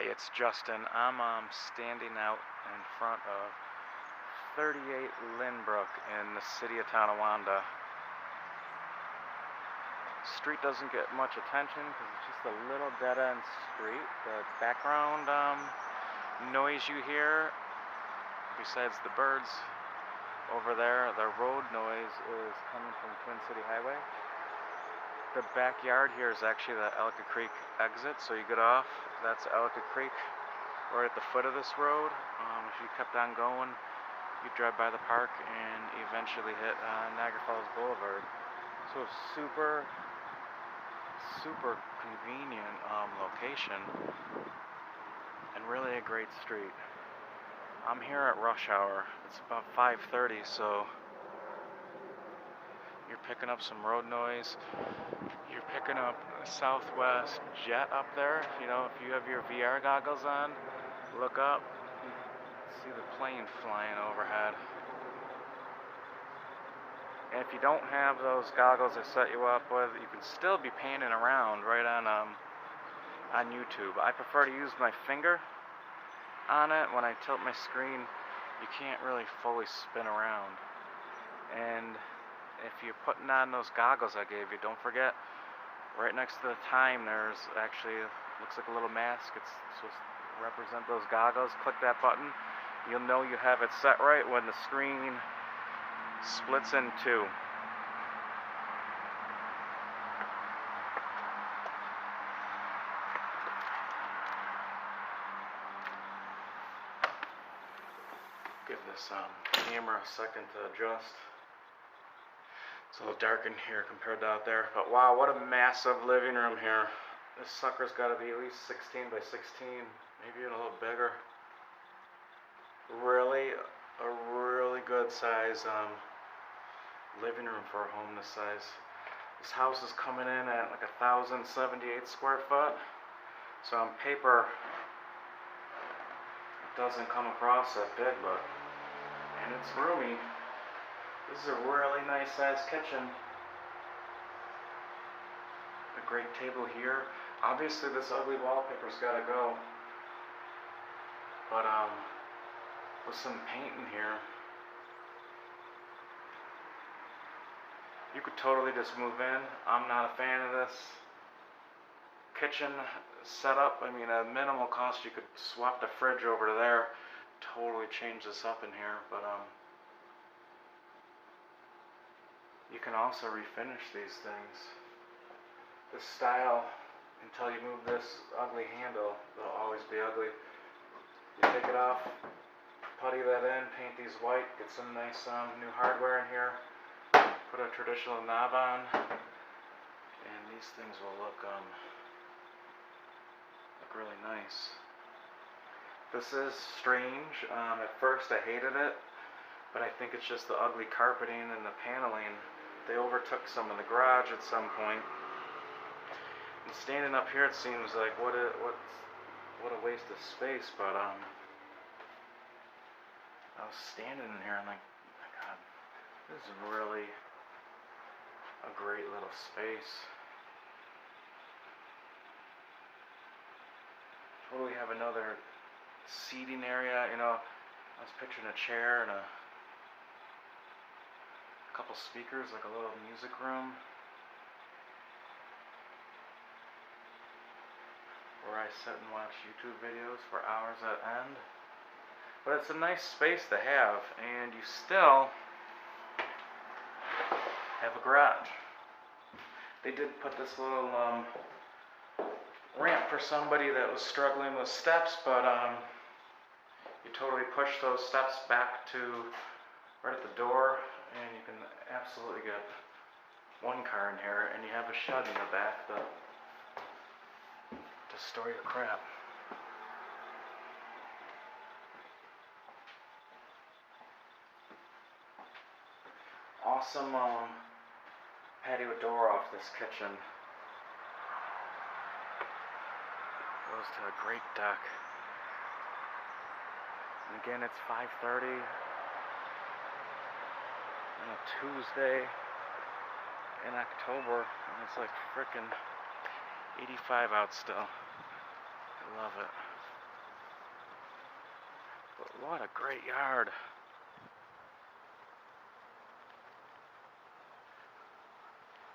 Hey, it's Justin. I'm standing out in front of 38 Lynbrook in the city of Tonawanda. Street doesn't get much attention because it's just a little dead-end street. The background noise you hear, besides the birds over there, the road noise is coming from Twin City Highway. The backyard here is actually the Ellicott Creek exit, so you get off, that's Ellicott Creek, right at the foot of this road. If you kept on going, you drive by the park and eventually hit Niagara Falls Boulevard. So super convenient location and really a great street. I'm here at rush hour. It's about 5:30, so you're picking up some road noise. You're picking up a Southwest jet up there. You know, if you have your VR goggles on, look up, see the plane flying overhead. And if you don't have those goggles I set you up with, you can still be panning around right on YouTube. I prefer to use my finger on it. When I tilt my screen, you can't really fully spin around. And if you're putting on those goggles I gave you, don't forget, right next to the time, there's actually, looks like a little mask. It's supposed to represent those goggles. Click that button. You'll know you have it set right when the screen splits in two. Give this camera a second to adjust. It's a little dark in here compared to out there, but wow, what a massive living room here. This sucker's got to be at least 16 by 16, maybe even a little bigger. Really, a really good size living room for a home this size. This house is coming in at like 1,078 square foot, so on paper it doesn't come across that big, but and it's roomy. This is a really nice sized kitchen. A great table here. Obviously this ugly wallpaper's gotta go, but with some paint in here, you could totally just move in. I'm not a fan of this kitchen setup. I mean, at minimal cost, you could swap the fridge over to there, totally change this up in here, but you can also refinish these things. This style, until you move this ugly handle, they'll always be ugly. You take it off, putty that in, paint these white, get some nice new hardware in here, put a traditional knob on, and these things will look really nice. This is strange. At first I hated it, but I think it's just the ugly carpeting and the paneling. They overtook some in the garage at some point. And standing up here, it seems like what a waste of space. But I was standing in here and like, oh my God, this is really a great little space. Totally have another seating area. You know, I was picturing a chair and a couple speakers, like a little music room where I sit and watch YouTube videos for hours at end. But it's a nice space to have, and you still have a garage. They did put this little ramp for somebody that was struggling with steps, but you totally push those steps back to right at the door, and you can absolutely get one car in here, and you have a shed in the back to store your crap. Awesome patio door off this kitchen. Goes to a great deck. And again, it's 5:30 on a Tuesday in October, and it's like frickin' 85 out still. I love it. But what a great yard.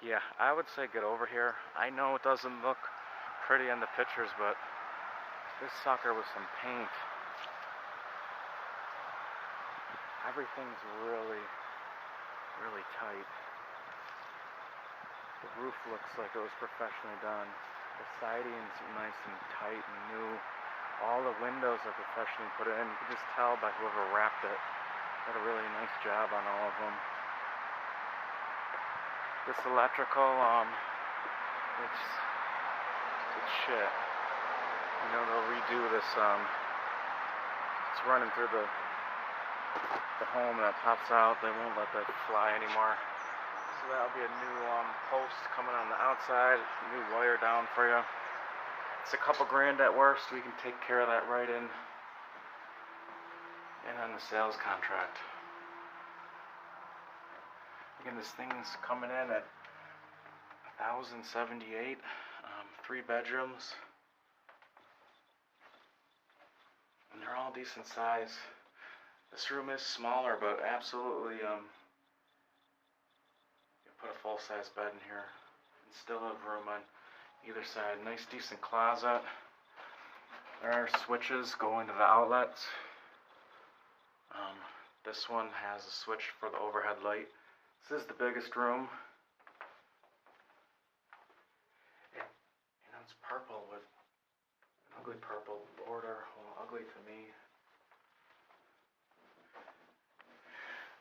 Yeah, I would say get over here. I know it doesn't look pretty in the pictures, but this sucker with some paint. Everything's really, really tight. The roof looks like it was professionally done. The siding's nice and tight and new. All the windows are professionally put in. You can just tell by whoever wrapped it. Did a really nice job on all of them. This electrical, it's shit. You know, they'll redo this, it's running through the home that pops out. They won't let that fly anymore. So that'll be a new post coming on the outside, new wire down for you. It's a couple grand at worst. We can take care of that right in on the sales contract. Again, this thing's coming in at $1,078, 3 bedrooms, and they're all decent size. This room is smaller, but absolutely, you put a full-size bed in here and still have room on either side. Nice, decent closet. There are switches going to the outlets. This one has a switch for the overhead light. This is the biggest room. It's purple with an ugly purple border. Well, ugly to me.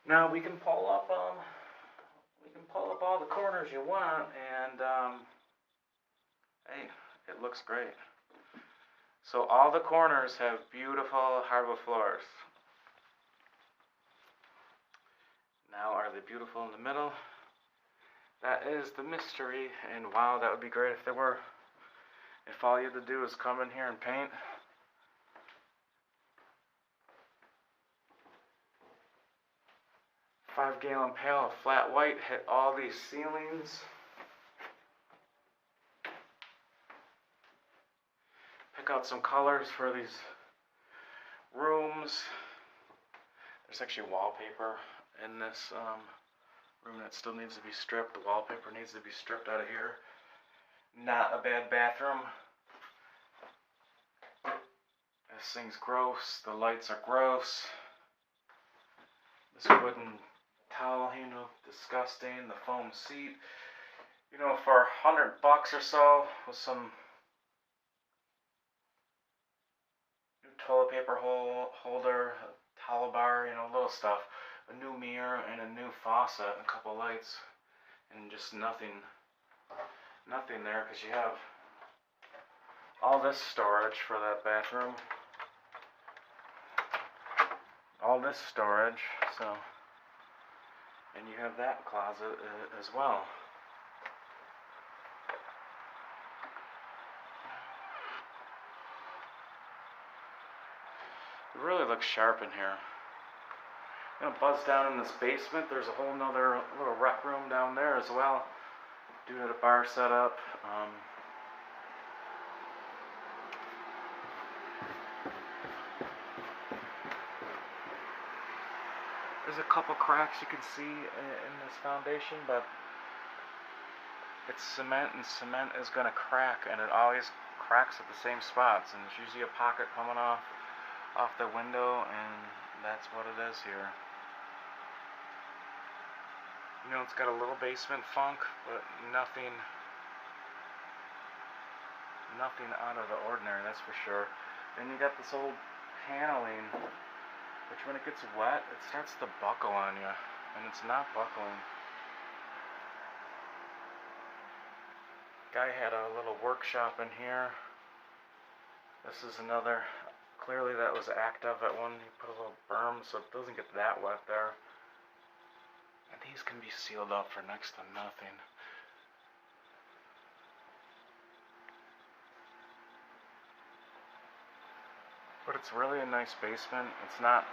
Now we can pull up all the corners you want, and hey, it looks great. So all the corners have beautiful hardwood floors. Now, are they beautiful in the middle? That is the mystery, and wow, that would be great if they were. If all you had to do is come in here and paint. Five-gallon pail of flat white hit all these ceilings. Pick out some colors for these rooms. There's actually wallpaper in this room that still needs to be stripped. The wallpaper needs to be stripped out of here. Not a bad bathroom. This thing's gross. The lights are gross. This wooden towel handle, disgusting. The foam seat. You know, for $100 or so, with some new toilet paper holder, a towel bar, you know, little stuff. A new mirror and a new faucet and a couple lights, and just nothing there, because you have all this storage for that bathroom, all this storage, so, and you have that closet as well. It really looks sharp in here. I'm gonna buzz down in this basement. There's a whole nother little rec room down there as well, due to the bar setup. There's a couple cracks you can see in this foundation, but it's cement, and cement is gonna crack, and it always cracks at the same spots, and there's usually a pocket coming off the window, and that's what it is here. You know, it's got a little basement funk, but nothing out of the ordinary, that's for sure. Then you got this old paneling, which when it gets wet, it starts to buckle on you, and it's not buckling. Guy had a little workshop in here. This is another, clearly that was active at one. He put a little berm so it doesn't get that wet there. And these can be sealed up for next to nothing. But it's really a nice basement. It's not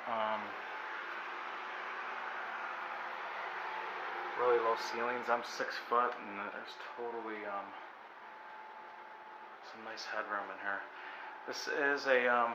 really low ceilings. I'm 6 foot, and there's totally some nice headroom in here. This is a high